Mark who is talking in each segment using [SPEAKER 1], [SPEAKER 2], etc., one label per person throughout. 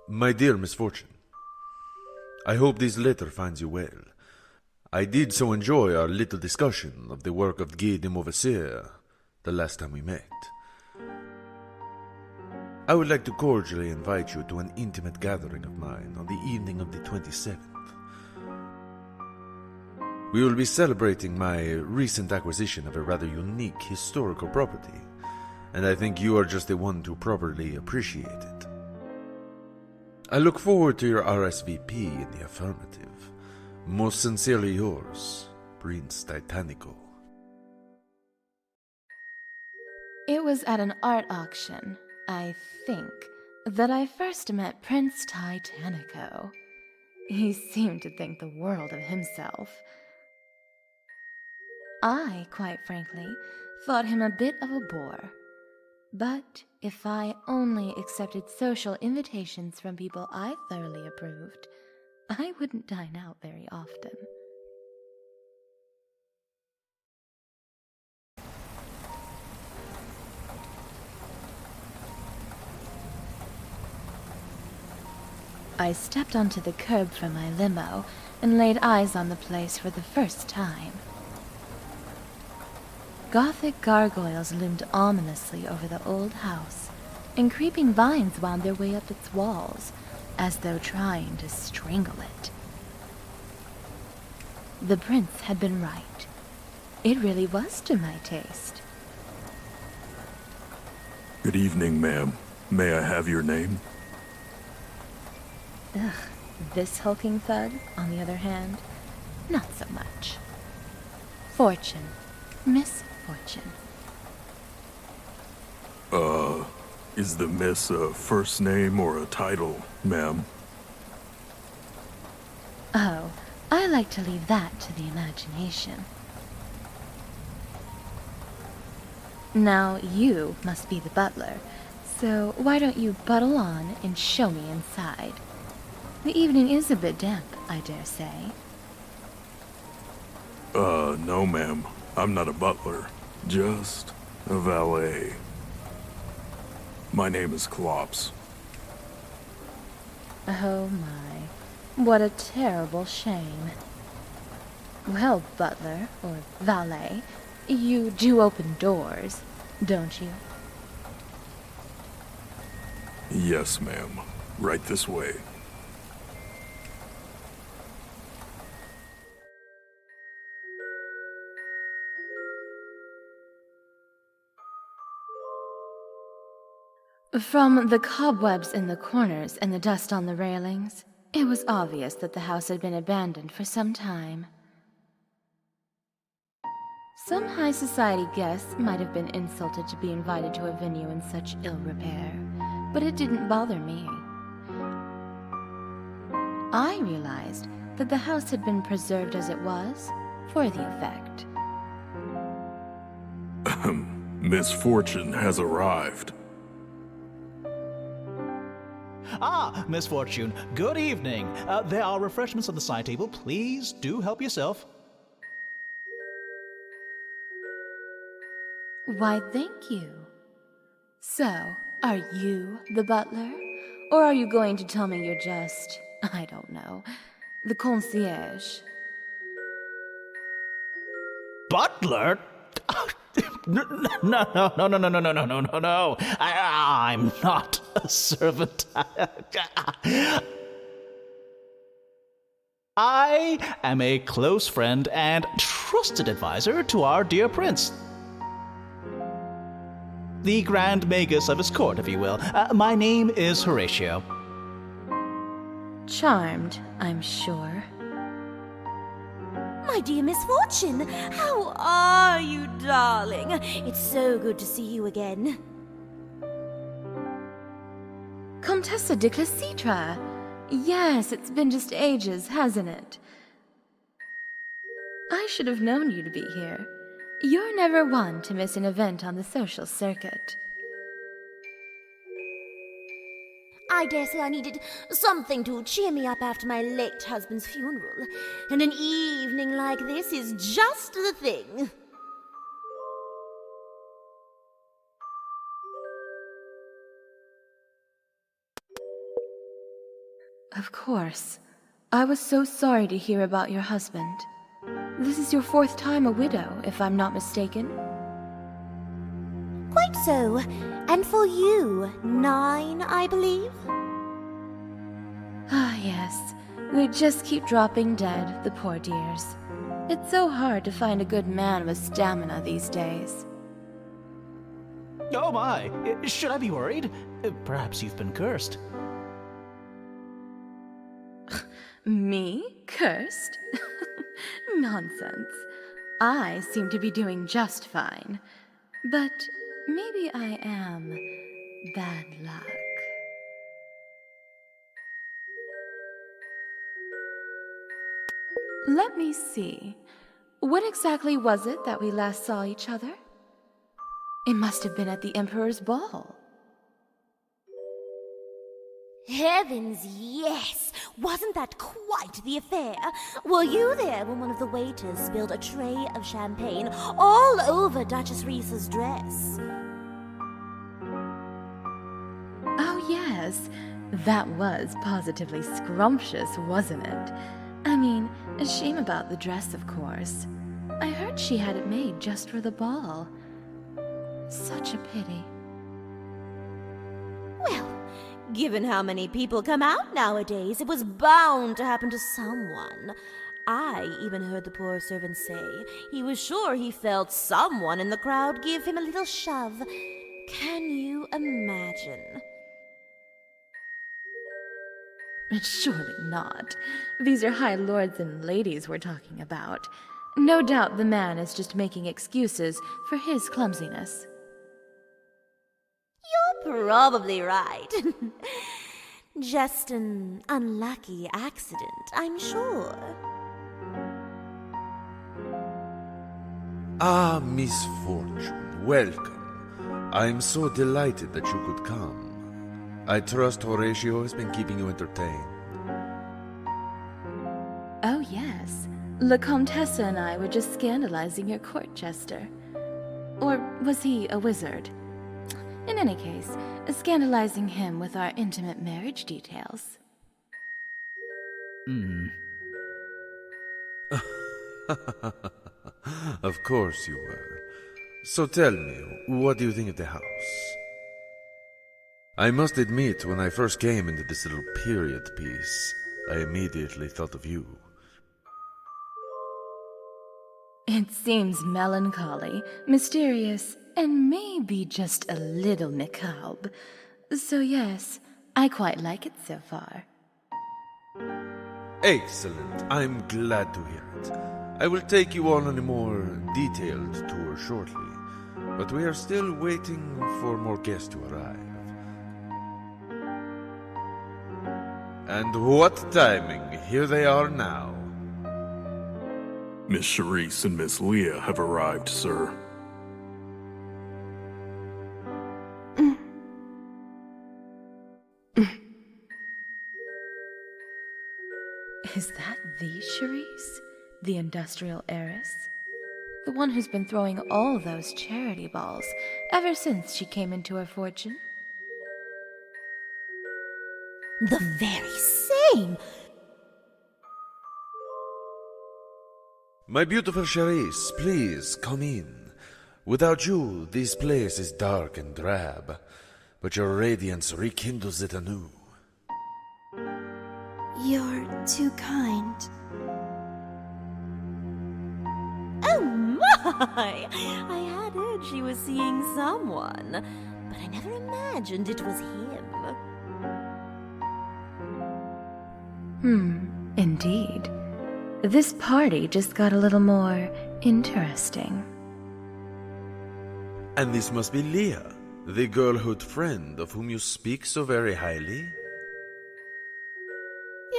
[SPEAKER 1] My dear Misfortune, I hope this letter finds you well. I did so enjoy our little discussion of the work of Guy de Mauvassier the last time we met. I would like to cordially invite you to an intimate gathering of mine on the evening of the 27th. We will be celebrating my recent acquisition of a rather unique historical property, and I think you are just the one to properly appreciate it. I look forward to your RSVP in the affirmative. Most sincerely yours, Prince Titanico.
[SPEAKER 2] It was at an art auction, I think, that I first met Prince Titanico. He seemed to think the world of himself. I, quite frankly, thought him a bit of a bore. But if I only accepted social invitations from people I thoroughly approved, I wouldn't dine out very often. I stepped onto the curb from my limo and laid eyes on the place for the first time. Gothic gargoyles loomed ominously over the old house, and creeping vines wound their way up its walls, as though trying to strangle it. The prince had been right. It really was to my taste.
[SPEAKER 3] Good evening, ma'am. May I have your name?
[SPEAKER 2] Ugh, this hulking thug, on the other hand, not so much. Fortune. Misfortune.
[SPEAKER 3] Is the miss a first name or a title, ma'am?
[SPEAKER 2] Oh, I like to leave that to the imagination. Now you must be the butler, so why don't you buttle on and show me inside? The evening is a bit damp, I dare say.
[SPEAKER 3] No, ma'am. I'm not a butler. Just a valet. My name is Klops.
[SPEAKER 2] Oh my, what a terrible shame. Well, butler, or valet, you do open doors, don't you?
[SPEAKER 3] Yes, ma'am. Right this way.
[SPEAKER 2] From the cobwebs in the corners and the dust on the railings, it was obvious that the house had been abandoned for some time. Some high society guests might have been insulted to be invited to a venue in such ill repair, but it didn't bother me. I realized that the house had been preserved as it was for the effect.
[SPEAKER 3] Misfortune has arrived.
[SPEAKER 4] Ah, Misfortune, good evening. There are refreshments on the side table. Please do help yourself.
[SPEAKER 2] Why, thank you. So, are you the butler? Or are you going to tell me you're just, I don't know, the concierge?
[SPEAKER 4] Butler? No, no, no, no, no, no, no, no, no, no, no. I'm not a servant. I am a close friend and trusted advisor to our dear prince. The Grand Magus of his court, if you will. My name is Horatio.
[SPEAKER 2] Charmed, I'm sure.
[SPEAKER 5] My dear Misfortune, how are you, darling? It's so good to see you again.
[SPEAKER 2] Comtesse de Clecitra. Yes, it's been just ages, hasn't it? I should have known you to be here. You're never one to miss an event on the social circuit.
[SPEAKER 5] I dare say I needed something to cheer me up after my late husband's funeral, and an evening like this is just the thing.
[SPEAKER 2] Of course. I was so sorry to hear about your husband. This is your 4th time a widow, if I'm not mistaken.
[SPEAKER 5] Quite so. And for you, 9, I believe?
[SPEAKER 2] Ah, yes. They just keep dropping dead, the poor dears. It's so hard to find a good man with stamina these days.
[SPEAKER 4] Oh my, should I be worried? Perhaps you've been cursed.
[SPEAKER 2] Me? Cursed? Nonsense. I seem to be doing just fine. But maybe I am bad luck. Let me see. When exactly was it that we last saw each other? It must have been at the Emperor's ball.
[SPEAKER 5] Heavens, yes! Wasn't that quite the affair? Were you there when one of the waiters spilled a tray of champagne all over Duchess Reese's dress?
[SPEAKER 2] Oh, yes. That was positively scrumptious, wasn't it? I mean, a shame about the dress, of course. I heard she had it made just for the ball. Such a pity.
[SPEAKER 5] Well, given how many people come out nowadays, it was bound to happen to someone. I even heard the poor servant say he was sure he felt someone in the crowd give him a little shove. Can you imagine?
[SPEAKER 2] Surely not. These are high lords and ladies we're talking about. No doubt the man is just making excuses for his clumsiness.
[SPEAKER 5] You're probably right. Just an unlucky accident, I'm sure.
[SPEAKER 1] Ah, Misfortune, welcome. I'm so delighted that you could come. I trust Horatio has been keeping you entertained.
[SPEAKER 2] Oh, yes. La Comtesse and I were just scandalizing your court jester. Or was he a wizard? In any case, scandalizing him with our intimate marriage details.
[SPEAKER 1] Of course you were. So tell me, what do you think of the house? I must admit, when I first came into this little period piece, I immediately thought of you.
[SPEAKER 2] It seems melancholy, mysterious, and maybe just a little macabre. So yes, I quite like it so far.
[SPEAKER 1] Excellent. I'm glad to hear it. I will take you on a more detailed tour shortly, but we are still waiting for more guests to arrive. And what timing! Here they are now.
[SPEAKER 3] Miss Charisse and Miss Leah have arrived, sir.
[SPEAKER 2] Is that the Charisse? The industrial heiress? The one who's been throwing all those charity balls ever since she came into her fortune?
[SPEAKER 5] The very same!
[SPEAKER 1] My beautiful Charisse, please come in. Without you, this place is dark and drab, but your radiance rekindles it anew.
[SPEAKER 6] You're too kind.
[SPEAKER 5] Oh my! I had heard she was seeing someone, but I never imagined it was him.
[SPEAKER 2] Indeed. This party just got a little more interesting.
[SPEAKER 1] And this must be Leah, the girlhood friend of whom you speak so very highly?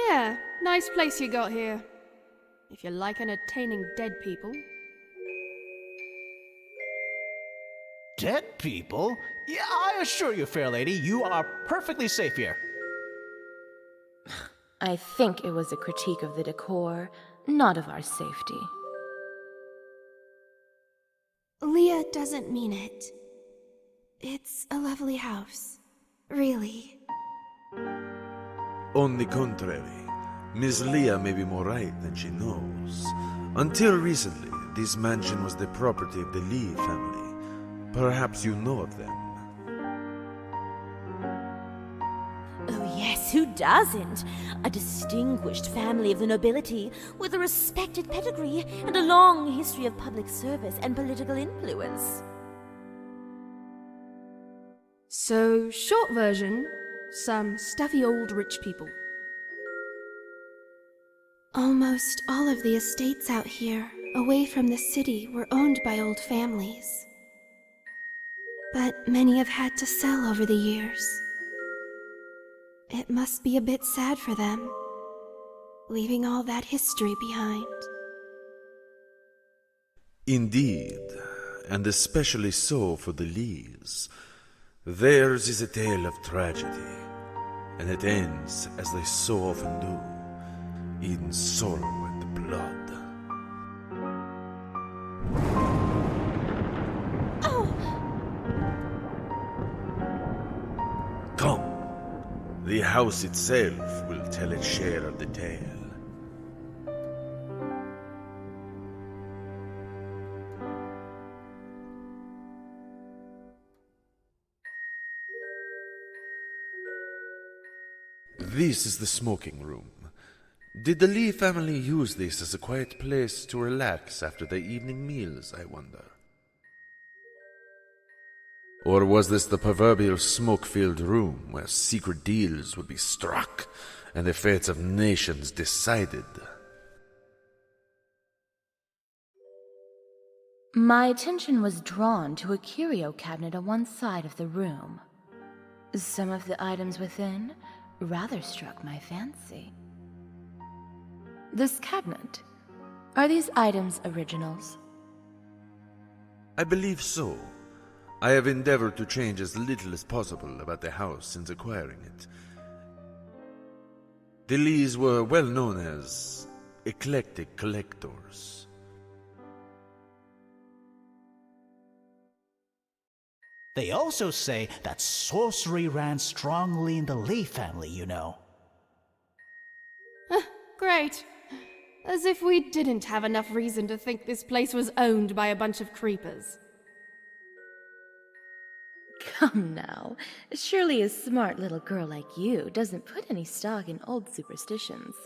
[SPEAKER 7] Yeah, nice place you got here. If you like entertaining dead people.
[SPEAKER 4] Dead people? Yeah, I assure you, fair lady, you are perfectly safe here.
[SPEAKER 2] I think it was a critique of the decor, not of our safety.
[SPEAKER 6] Leah doesn't mean it. It's a lovely house. Really.
[SPEAKER 1] On the contrary, Miss Leah may be more right than she knows. Until recently, this mansion was the property of the Lee family. Perhaps you know of them.
[SPEAKER 5] Oh, yes, who doesn't? A distinguished family of the nobility with a respected pedigree and a long history of public service and political influence.
[SPEAKER 7] So, short version, some stuffy old rich people.
[SPEAKER 6] Almost all of the estates out here, away from the city, were owned by old families. But many have had to sell over the years. It must be a bit sad for them, leaving all that history behind.
[SPEAKER 1] Indeed, and especially so for the Lees. Theirs is a tale of tragedy, and it ends, as they so often do, in sorrow and blood. Come, the house itself will tell its share of the tale. This is the smoking room. Did the Lee family use this as a quiet place to relax after their evening meals, I wonder? Or was this the proverbial smoke-filled room where secret deals would be struck and the fates of nations decided?
[SPEAKER 2] My attention was drawn to a curio cabinet on one side of the room. Some of the items within rather struck my fancy. This cabinet, are these items originals?
[SPEAKER 1] I believe so. I have endeavored to change as little as possible about the house since acquiring it. The Lees were well known as eclectic collectors.
[SPEAKER 4] They also say that sorcery ran strongly in the Lee family, you know.
[SPEAKER 7] Great. As if we didn't have enough reason to think this place was owned by a bunch of creepers.
[SPEAKER 2] Come now, surely a smart little girl like you doesn't put any stock in old superstitions.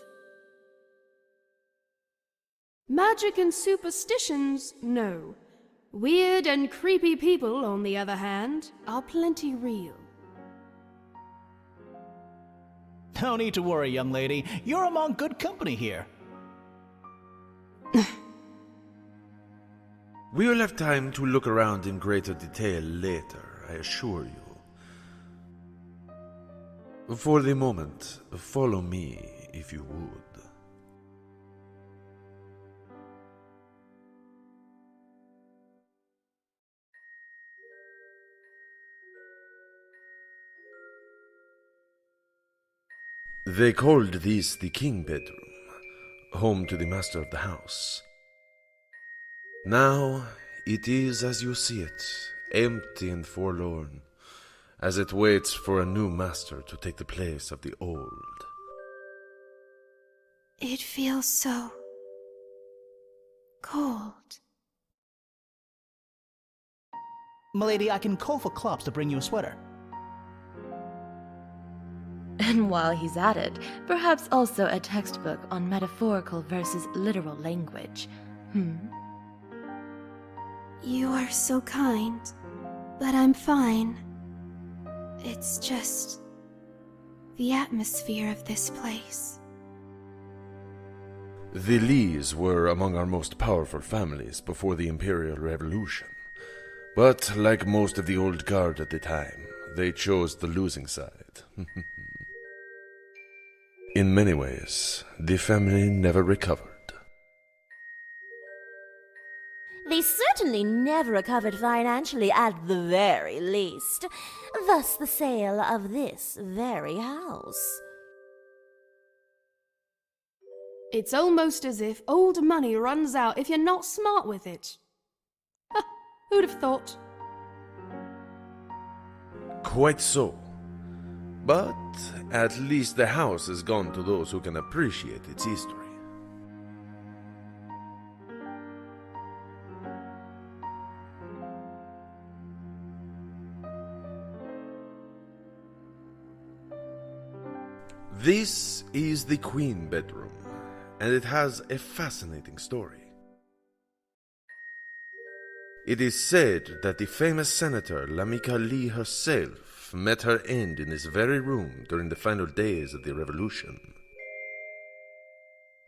[SPEAKER 7] Magic and superstitions, no. Weird and creepy people, on the other hand, are plenty real.
[SPEAKER 4] No need to worry, young lady. You're among good company here.
[SPEAKER 1] We will have time to look around in greater detail later, I assure you. For the moment, follow me, if you would. They called this the king bedroom, home to the master of the house. Now it is as you see it, empty and forlorn, as it waits for a new master to take the place of the old.
[SPEAKER 6] It feels so cold.
[SPEAKER 4] Milady, I can call for Klops to bring you a sweater.
[SPEAKER 2] And while he's at it, perhaps also a textbook on metaphorical versus literal language.
[SPEAKER 6] You are so kind, but I'm fine. It's just the atmosphere of this place.
[SPEAKER 1] The Lees were among our most powerful families before the Imperial Revolution. But like most of the old guard at the time, they chose the losing side. In many ways, the family never recovered.
[SPEAKER 5] They certainly never recovered financially at the very least. Thus the sale of this very house.
[SPEAKER 7] It's almost as if old money runs out if you're not smart with it. Who'd have thought?
[SPEAKER 1] Quite so. But at least the house has gone to those who can appreciate its history. This is the Queen bedroom, and it has a fascinating story. It is said that the famous Senator Lamika Lee herself met her end in this very room during the final days of the Revolution.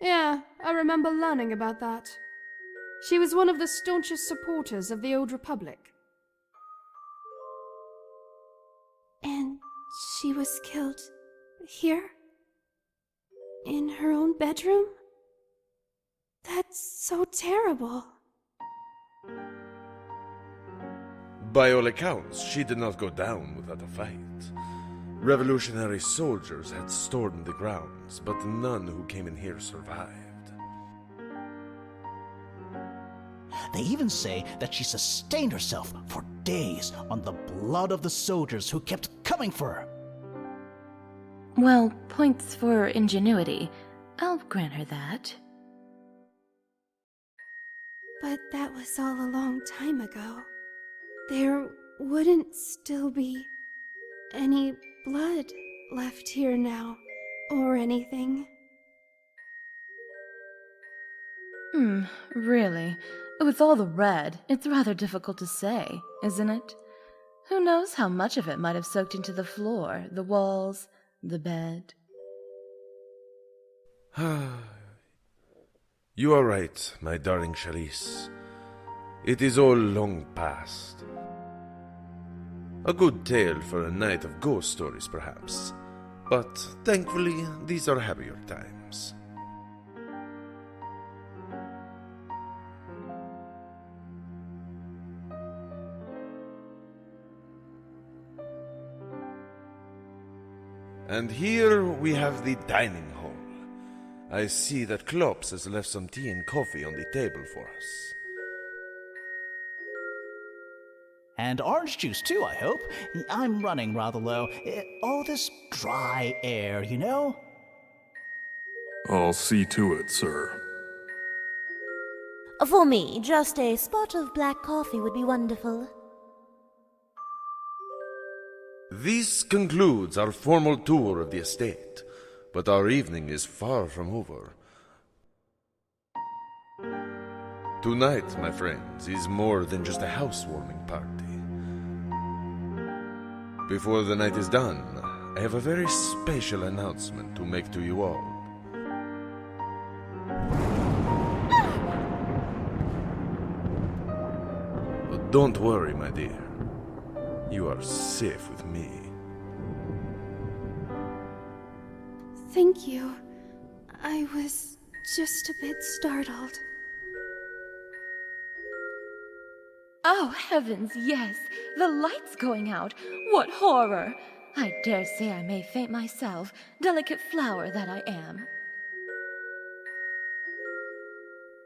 [SPEAKER 7] Yeah, I remember learning about that. She was one of the staunchest supporters of the Old Republic.
[SPEAKER 6] And she was killed here? In her own bedroom? That's so terrible.
[SPEAKER 1] By all accounts, she did not go down without a fight. Revolutionary soldiers had stormed the grounds, but none who came in here survived.
[SPEAKER 4] They even say that she sustained herself for days on the blood of the soldiers who kept coming for her.
[SPEAKER 2] Well, points for ingenuity. I'll grant her that.
[SPEAKER 6] But that was all a long time ago. There wouldn't still be any blood left here now, or anything.
[SPEAKER 2] Really? With all the red, it's rather difficult to say, isn't it? Who knows how much of it might have soaked into the floor, the walls, the bed.
[SPEAKER 1] You are right, my darling Charisse. It is all long past. A good tale for a night of ghost stories, perhaps. But thankfully, these are happier times. And here we have the dining hall. I see that Klops has left some tea and coffee on the table for us.
[SPEAKER 4] And orange juice, too, I hope. I'm running rather low. All this dry air, you know?
[SPEAKER 3] I'll see to it, sir.
[SPEAKER 5] For me, just a spot of black coffee would be wonderful.
[SPEAKER 1] This concludes our formal tour of the estate, but our evening is far from over. Tonight, my friends, is more than just a housewarming party. Before the night is done, I have a very special announcement to make to you all. But don't worry, my dear. You are safe with me.
[SPEAKER 6] Thank you. I was just a bit startled.
[SPEAKER 2] Oh, heavens, yes! The light's going out! What horror! I dare say I may faint myself, delicate flower that I am.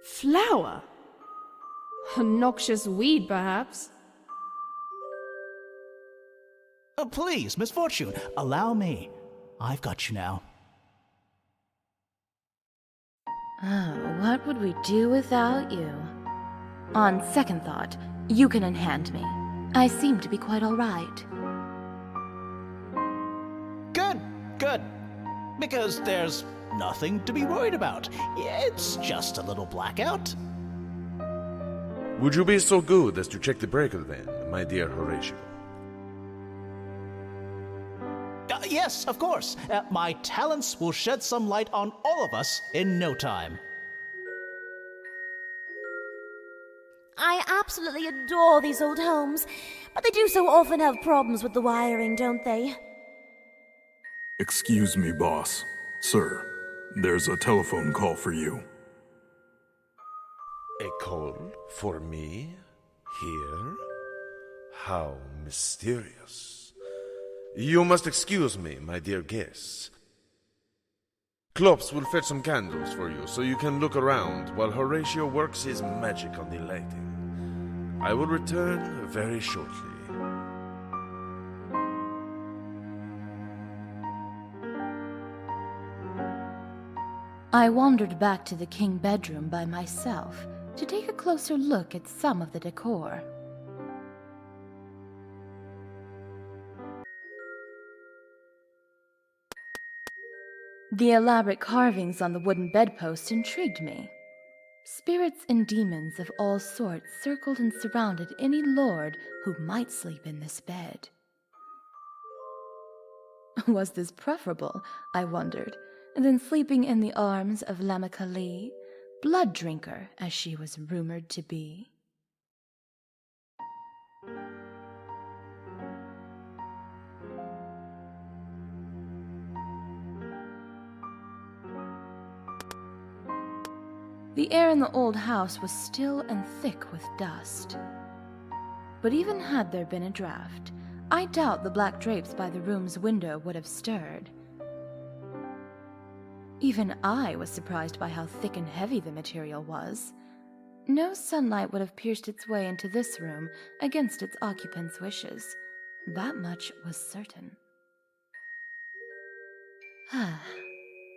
[SPEAKER 7] Flower? A noxious weed, perhaps?
[SPEAKER 4] Please, Misfortune, allow me. I've got you now.
[SPEAKER 2] Oh, what would we do without you? On second thought, you can unhand me. I seem to be quite all right.
[SPEAKER 4] Good, good. Because there's nothing to be worried about. It's just a little blackout.
[SPEAKER 1] Would you be so good as to check the breaker then, my dear Horatio?
[SPEAKER 4] Yes, of course. My talents will shed some light on all of us in no time.
[SPEAKER 5] I absolutely adore these old homes, but they do so often have problems with the wiring, don't they?
[SPEAKER 3] Excuse me, boss. Sir, there's a telephone call for you.
[SPEAKER 1] A call for me? Here? How mysterious. You must excuse me, my dear guests. Klops will fetch some candles for you so you can look around while Horatio works his magic on the lighting. I will return very shortly.
[SPEAKER 2] I wandered back to the king bedroom by myself to take a closer look at some of the decor. The elaborate carvings on the wooden bedpost intrigued me. Spirits and demons of all sorts circled and surrounded any lord who might sleep in this bed. Was this preferable, I wondered, than sleeping in the arms of Lamika Lee, blood drinker as she was rumored to be? The air in the old house was still and thick with dust. But even had there been a draft, I doubt the black drapes by the room's window would have stirred. Even I was surprised by how thick and heavy the material was. No sunlight would have pierced its way into this room against its occupants' wishes. That much was certain.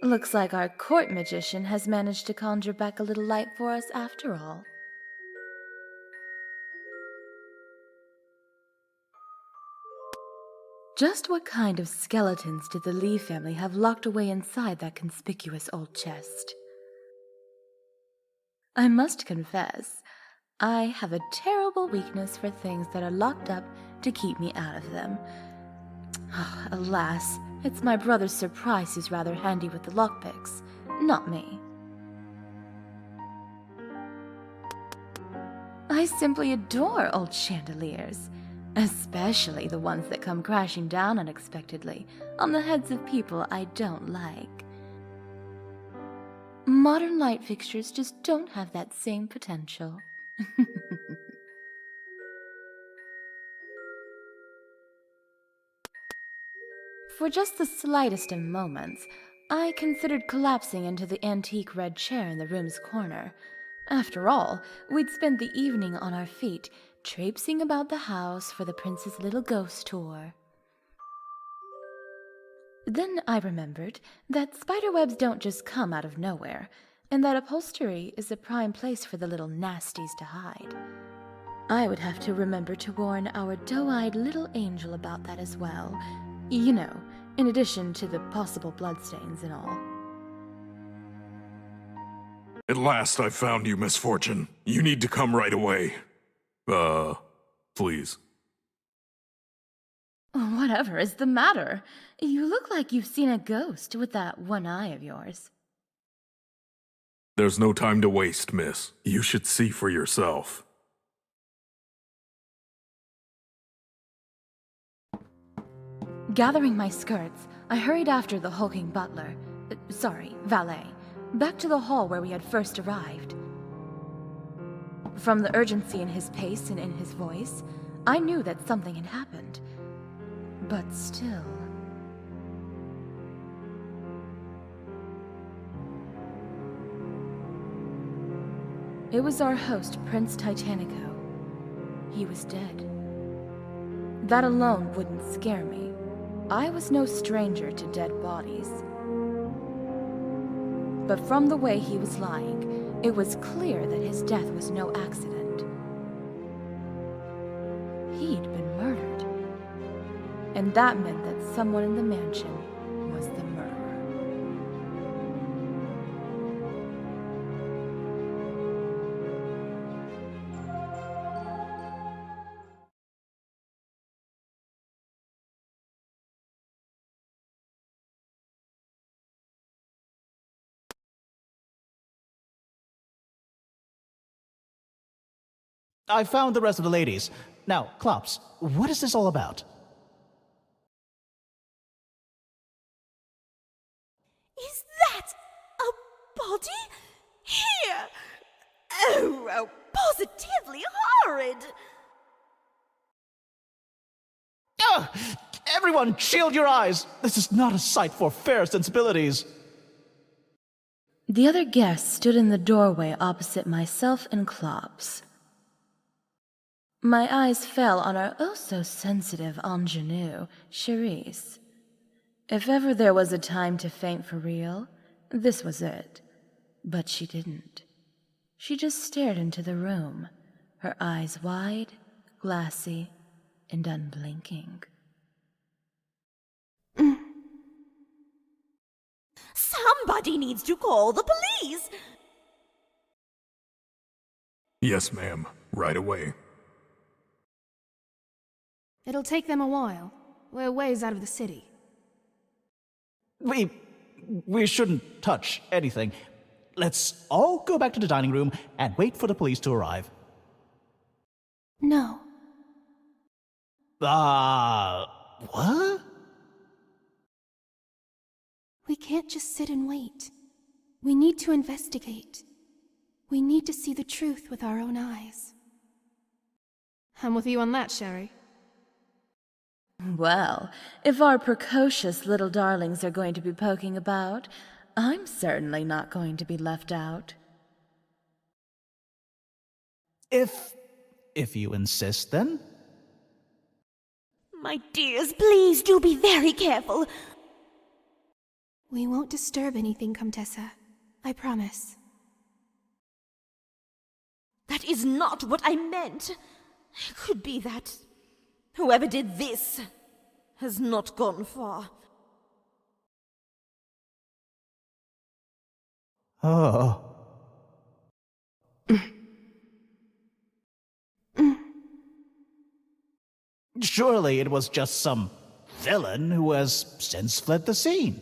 [SPEAKER 2] Looks like our court magician has managed to conjure back a little light for us after all. Just what kind of skeletons did the Lee family have locked away inside that conspicuous old chest? I must confess, I have a terrible weakness for things that are locked up to keep me out of them. Alas, it's my brother Surprise who's rather handy with the lockpicks, not me. I simply adore old chandeliers, especially the ones that come crashing down unexpectedly on the heads of people I don't like. Modern light fixtures just don't have that same potential. For just the slightest of moments, I considered collapsing into the antique red chair in the room's corner. After all, we'd spent the evening on our feet, traipsing about the house for the prince's little ghost tour. Then I remembered that spiderwebs don't just come out of nowhere, and that upholstery is a prime place for the little nasties to hide. I would have to remember to warn our doe-eyed little angel about that as well. You know, in addition to the possible bloodstains and all.
[SPEAKER 3] At last I found you, Misfortune. You need to come right away. Please.
[SPEAKER 2] Whatever is the matter? You look like you've seen a ghost with that one eye of yours.
[SPEAKER 3] There's no time to waste, miss. You should see for yourself.
[SPEAKER 2] Gathering my skirts, I hurried after the hulking butler, valet, back to the hall where we had first arrived. From the urgency in his pace and in his voice, I knew that something had happened. But still... It was our host, Prince Titanico. He was dead. That alone wouldn't scare me. I was no stranger to dead bodies. But from the way he was lying, it was clear that his death was no accident. He'd been murdered. And that meant that someone in the mansion was the murderer.
[SPEAKER 4] I found the rest of the ladies. Now, Klops, what is this all about?
[SPEAKER 5] Is that a body? Here! Oh, positively horrid!
[SPEAKER 4] Ugh! Everyone, shield your eyes! This is not a sight for fair sensibilities.
[SPEAKER 2] The other guests stood in the doorway opposite myself and Klops. My eyes fell on our oh-so-sensitive ingenue, Charisse. If ever there was a time to faint for real, this was it. But she didn't. She just stared into the room, her eyes wide, glassy, and unblinking.
[SPEAKER 5] Somebody needs to call the police!
[SPEAKER 3] Yes, ma'am. Right away.
[SPEAKER 7] It'll take them a while. We're ways out of the city.
[SPEAKER 4] We shouldn't touch anything. Let's all go back to the dining room and wait for the police to arrive.
[SPEAKER 6] No.
[SPEAKER 4] What?
[SPEAKER 6] We can't just sit and wait. We need to investigate. We need to see the truth with our own eyes.
[SPEAKER 7] I'm with you on that, Sherry.
[SPEAKER 2] Well, if our precocious little darlings are going to be poking about, I'm certainly not going to be left out.
[SPEAKER 4] If you insist, then.
[SPEAKER 5] My dears, please do be very careful.
[SPEAKER 6] We won't disturb anything, Comtessa. I promise.
[SPEAKER 5] That is not what I meant. It could be that whoever did this has not gone far.
[SPEAKER 4] Oh. Surely it was just some villain who has since fled the scene.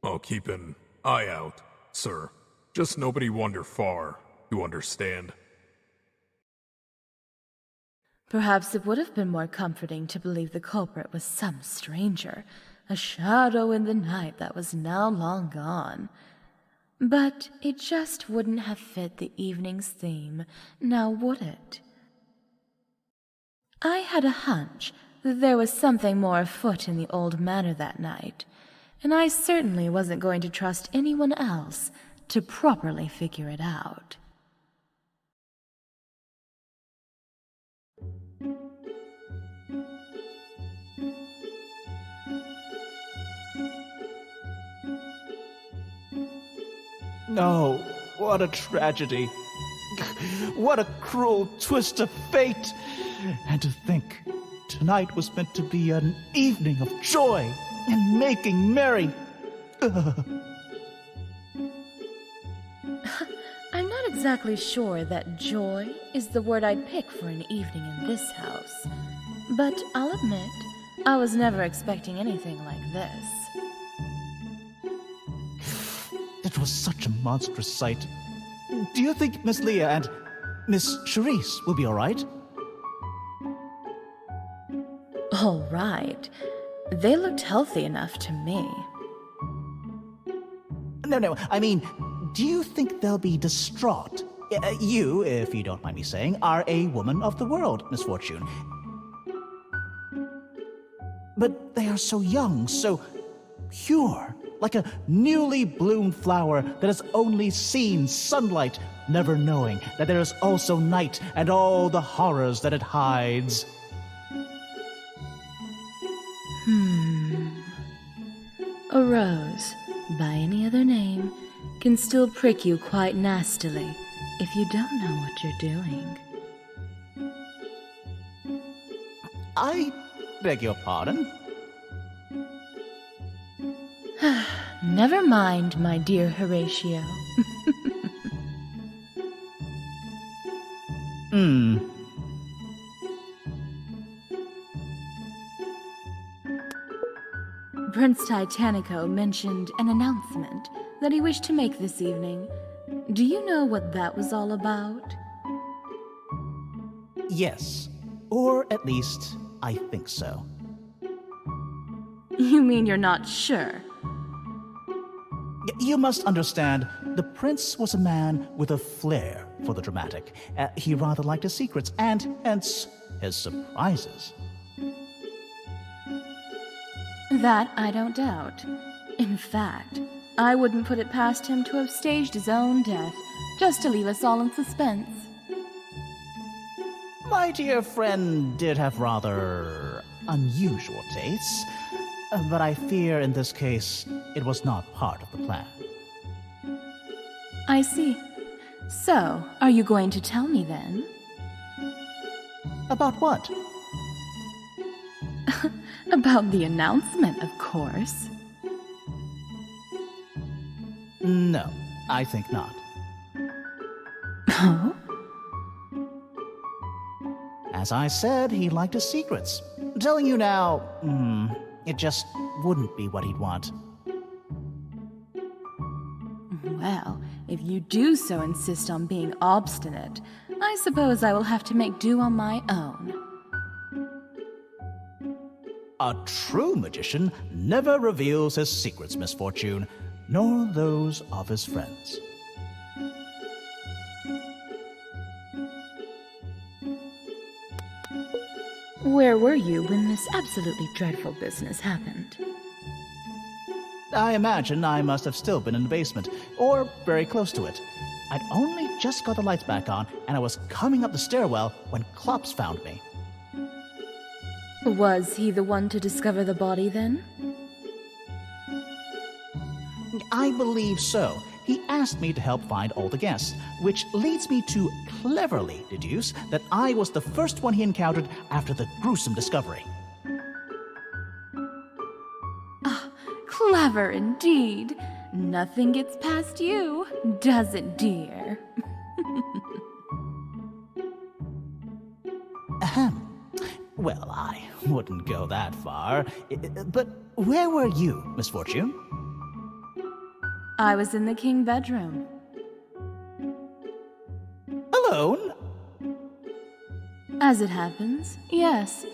[SPEAKER 3] I'll keep an eye out, sir. Just nobody wander far, you understand?
[SPEAKER 2] Perhaps it would have been more comforting to believe the culprit was some stranger, a shadow in the night that was now long gone. But it just wouldn't have fit the evening's theme, now would it? I had a hunch that there was something more afoot in the old manor that night, and I certainly wasn't going to trust anyone else to properly figure it out.
[SPEAKER 4] No, what a tragedy. What a cruel twist of fate. And to think, tonight was meant to be an evening of joy and making merry.
[SPEAKER 2] I'm not exactly sure that joy is the word I'd pick for an evening in this house. But I'll admit, I was never expecting anything like this.
[SPEAKER 4] It was such a monstrous sight. Do you think Miss Leah and Miss Charisse will be all right?
[SPEAKER 2] All right. They looked healthy enough to me.
[SPEAKER 4] No, I mean, do you think they'll be distraught? You, if you don't mind me saying, are a woman of the world, Misfortune. But they are so young, so pure, like a newly bloomed flower that has only seen sunlight, never knowing that there is also night and all the horrors that it hides.
[SPEAKER 2] A rose, by any other name, can still prick you quite nastily if you don't know what you're doing.
[SPEAKER 4] I beg your pardon?
[SPEAKER 2] Never mind, my dear Horatio. Prince Titanico mentioned an announcement that he wished to make this evening. Do you know what that was all about?
[SPEAKER 4] Yes, or at least I think so.
[SPEAKER 2] You mean you're not sure?
[SPEAKER 4] You must understand, the prince was a man with a flair for the dramatic. He rather liked his secrets, and hence his surprises.
[SPEAKER 2] That I don't doubt. In fact, I wouldn't put it past him to have staged his own death, just to leave us all in suspense.
[SPEAKER 4] My dear friend did have rather unusual tastes, but I fear in this case it was not part of the plan.
[SPEAKER 2] I see. So, are you going to tell me then?
[SPEAKER 4] About what?
[SPEAKER 2] About the announcement, of course.
[SPEAKER 4] No, I think not.
[SPEAKER 2] Oh?
[SPEAKER 4] As I said, he liked his secrets. Telling you now, it just wouldn't be what he'd want.
[SPEAKER 2] Well, if you do so insist on being obstinate, I suppose I will have to make do on my own.
[SPEAKER 4] A true magician never reveals his secrets, Misfortune, nor those of his friends.
[SPEAKER 2] Where were you when this absolutely dreadful business happened?
[SPEAKER 4] I imagine I must have still been in the basement, or very close to it. I'd only just got the lights back on, and I was coming up the stairwell when Klops found me.
[SPEAKER 2] Was he the one to discover the body then?
[SPEAKER 4] I believe so. He asked me to help find all the guests, which leads me to cleverly deduce that I was the first one he encountered after the gruesome discovery.
[SPEAKER 2] Clever indeed. Nothing gets past you, does it, dear?
[SPEAKER 4] Ahem. Well, I wouldn't go that far. But where were you, Misfortune?
[SPEAKER 2] I was in the king bedroom.
[SPEAKER 4] Alone?
[SPEAKER 2] As it happens, yes.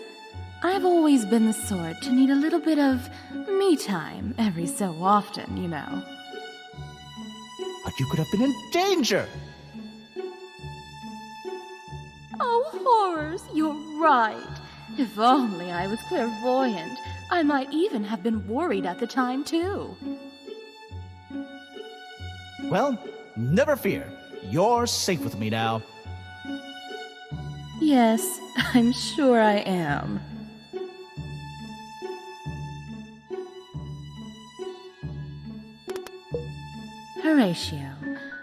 [SPEAKER 2] I've always been the sort to need a little bit of me time every so often, you know.
[SPEAKER 4] But you could have been in danger!
[SPEAKER 2] Oh, horrors, you're right. If only I was clairvoyant, I might even have been worried at the time, too.
[SPEAKER 4] Well, never fear. You're safe with me now.
[SPEAKER 2] Yes, I'm sure I am. Horatio,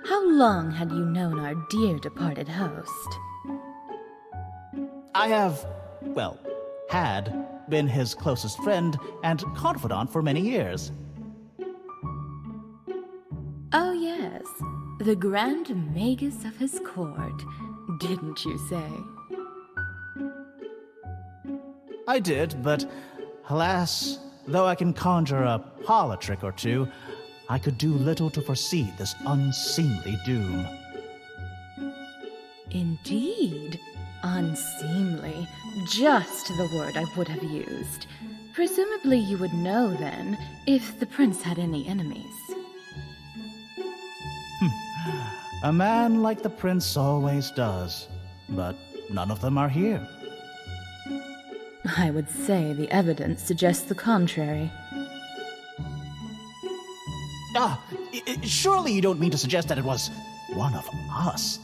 [SPEAKER 2] how long had you known our dear departed host?
[SPEAKER 4] I have, well, had been his closest friend and confidant for many years.
[SPEAKER 2] Oh yes, the grand magus of his court, didn't you say?
[SPEAKER 4] I did, but alas, though I can conjure a parlor trick or two, I could do little to foresee this unseemly doom.
[SPEAKER 2] Indeed, unseemly, just the word I would have used. Presumably you would know then, if the prince had any enemies.
[SPEAKER 4] A man like the prince always does, but none of them are here.
[SPEAKER 2] I would say the evidence suggests the contrary.
[SPEAKER 4] Surely you don't mean to suggest that it was one of us.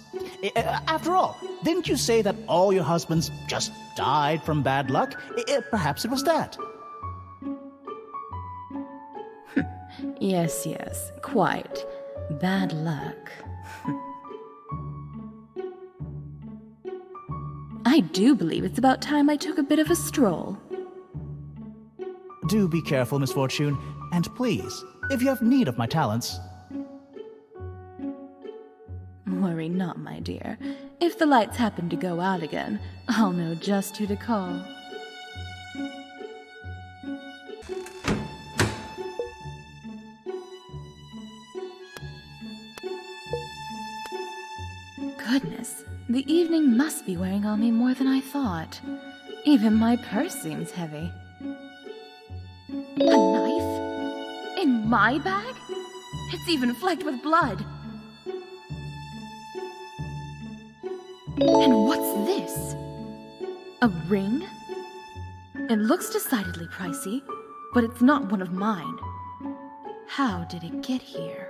[SPEAKER 4] After all, didn't you say that all your husbands just died from bad luck? Perhaps it was that.
[SPEAKER 2] Yes, quite. Bad luck. I do believe it's about time I took a bit of a stroll.
[SPEAKER 4] Do be careful, Misfortune, and please, if you have need of my talents...
[SPEAKER 2] Worry not, my dear. If the lights happen to go out again, I'll know just who to call. Goodness, the evening must be wearing on me more than I thought. Even my purse seems heavy. A knife? In my bag? It's even flecked with blood. And what's this? A ring? It looks decidedly pricey, but it's not one of mine. How did it get here?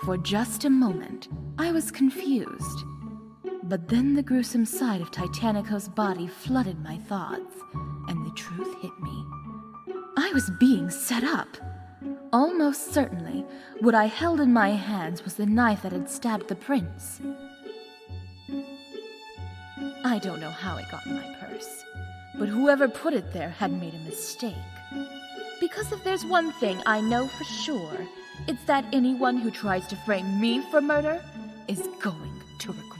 [SPEAKER 2] For just a moment, I was confused. But then the gruesome sight of Titanico's body flooded my thoughts, and the truth hit me. I was being set up. almost certainly what I held in my hands was the knife that had stabbed the prince. I don't know how it got in my purse, but whoever put it there had made a mistake. Because if there's one thing I know for sure, it's that anyone who tries to frame me for murder is going to regret